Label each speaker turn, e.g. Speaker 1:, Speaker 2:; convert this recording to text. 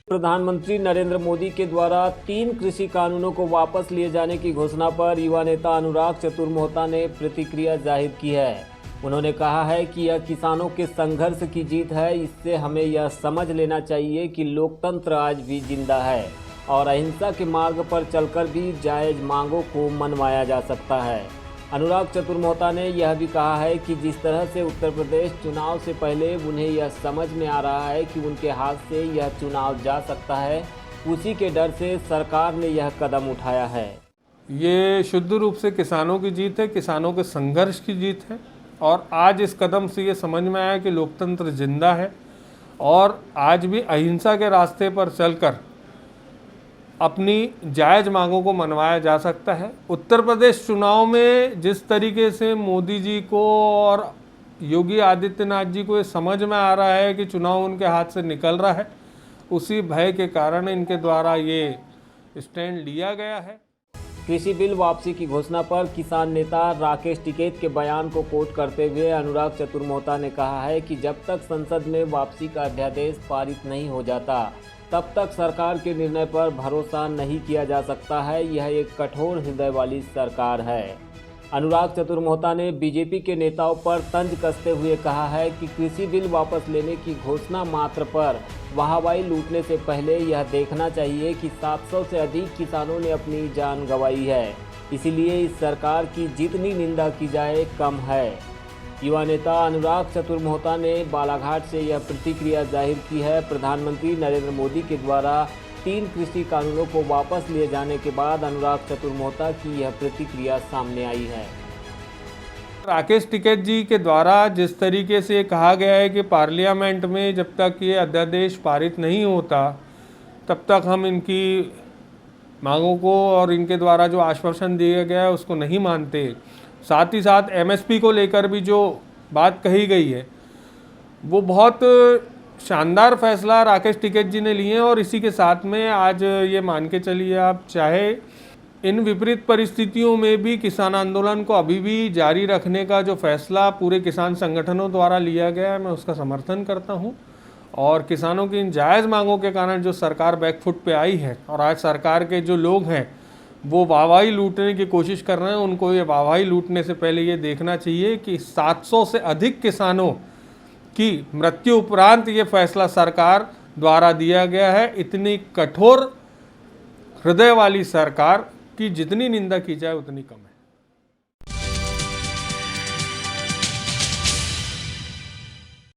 Speaker 1: प्रधानमंत्री नरेंद्र मोदी के द्वारा 3 कृषि कानूनों को वापस लिए जाने की घोषणा पर युवा नेता अनुराग चतुर्मोहता ने प्रतिक्रिया जाहिर की है। उन्होंने कहा है कि यह किसानों के संघर्ष की जीत है। इससे हमें यह समझ लेना चाहिए कि लोकतंत्र आज भी जिंदा है और अहिंसा के मार्ग पर चलकर भी जायज़ मांगों को मनवाया जा सकता है। अनुराग चतुर्मोहता ने यह भी कहा है कि जिस तरह से उत्तर प्रदेश चुनाव से पहले उन्हें यह समझ में आ रहा है कि उनके हाथ से यह चुनाव जा सकता है, उसी के डर से सरकार ने यह कदम उठाया है।
Speaker 2: ये शुद्ध रूप से किसानों की जीत है, किसानों के संघर्ष की जीत है और आज इस कदम से ये समझ में आया कि लोकतंत्र जिंदा है और आज भी अहिंसा के रास्ते पर चलकर अपनी जायज़ मांगों को मनवाया जा सकता है। उत्तर प्रदेश चुनाव में जिस तरीके से मोदी जी को और योगी आदित्यनाथ जी को ये समझ में आ रहा है कि चुनाव उनके हाथ से निकल रहा है, उसी भय के कारण इनके द्वारा ये स्टैंड लिया गया है।
Speaker 1: कृषि बिल वापसी की घोषणा पर किसान नेता राकेश टिकैत के बयान को कोट करते हुए अनुराग चतुर्मोहता ने कहा है कि जब तक संसद में वापसी का अध्यादेश पारित नहीं हो जाता तब तक सरकार के निर्णय पर भरोसा नहीं किया जा सकता है। यह एक कठोर हृदय वाली सरकार है। अनुराग चतुर्मोहता ने बीजेपी के नेताओं पर तंज कसते हुए कहा है कि कृषि बिल वापस लेने की घोषणा मात्र पर वाहवाही लूटने से पहले यह देखना चाहिए कि 700 से अधिक किसानों ने अपनी जान गंवाई है। इसीलिए इस सरकार की जितनी निंदा की जाए कम है। युवा नेता अनुराग चतुर्मोहता ने बालाघाट से यह प्रतिक्रिया जाहिर की है। प्रधानमंत्री नरेंद्र मोदी के द्वारा 3 कृषि कानूनों को वापस लिए जाने के बाद अनुराग चतुर्मोहता की यह प्रतिक्रिया सामने आई है।
Speaker 2: राकेश टिकैत जी के द्वारा जिस तरीके से कहा गया है कि पार्लियामेंट में जब तक ये अध्यादेश पारित नहीं होता तब तक हम इनकी मांगों को और इनके द्वारा जो आश्वासन दिया गया है उसको नहीं मानते। साथ ही साथ एमएसपी को लेकर भी जो बात कही गई है वो बहुत शानदार फैसला राकेश टिकैत जी ने लिए हैं और इसी के साथ में आज ये मान के चलिए आप, चाहे इन विपरीत परिस्थितियों में भी किसान आंदोलन को अभी भी जारी रखने का जो फैसला पूरे किसान संगठनों द्वारा लिया गया है, मैं उसका समर्थन करता हूं। और किसानों की इन जायज़ मांगों के कारण जो सरकार बैकफुट पे आई है और आज सरकार के जो लोग हैं वो वाहवाही लूटने की कोशिश कर रहे हैं, उनको ये वाहवाही लूटने से पहले ये देखना चाहिए कि 700 से अधिक किसानों की मृत्यु उपरांत ये फैसला सरकार द्वारा दिया गया है। इतनी कठोर हृदय वाली सरकार की जितनी निंदा की जाए उतनी कम।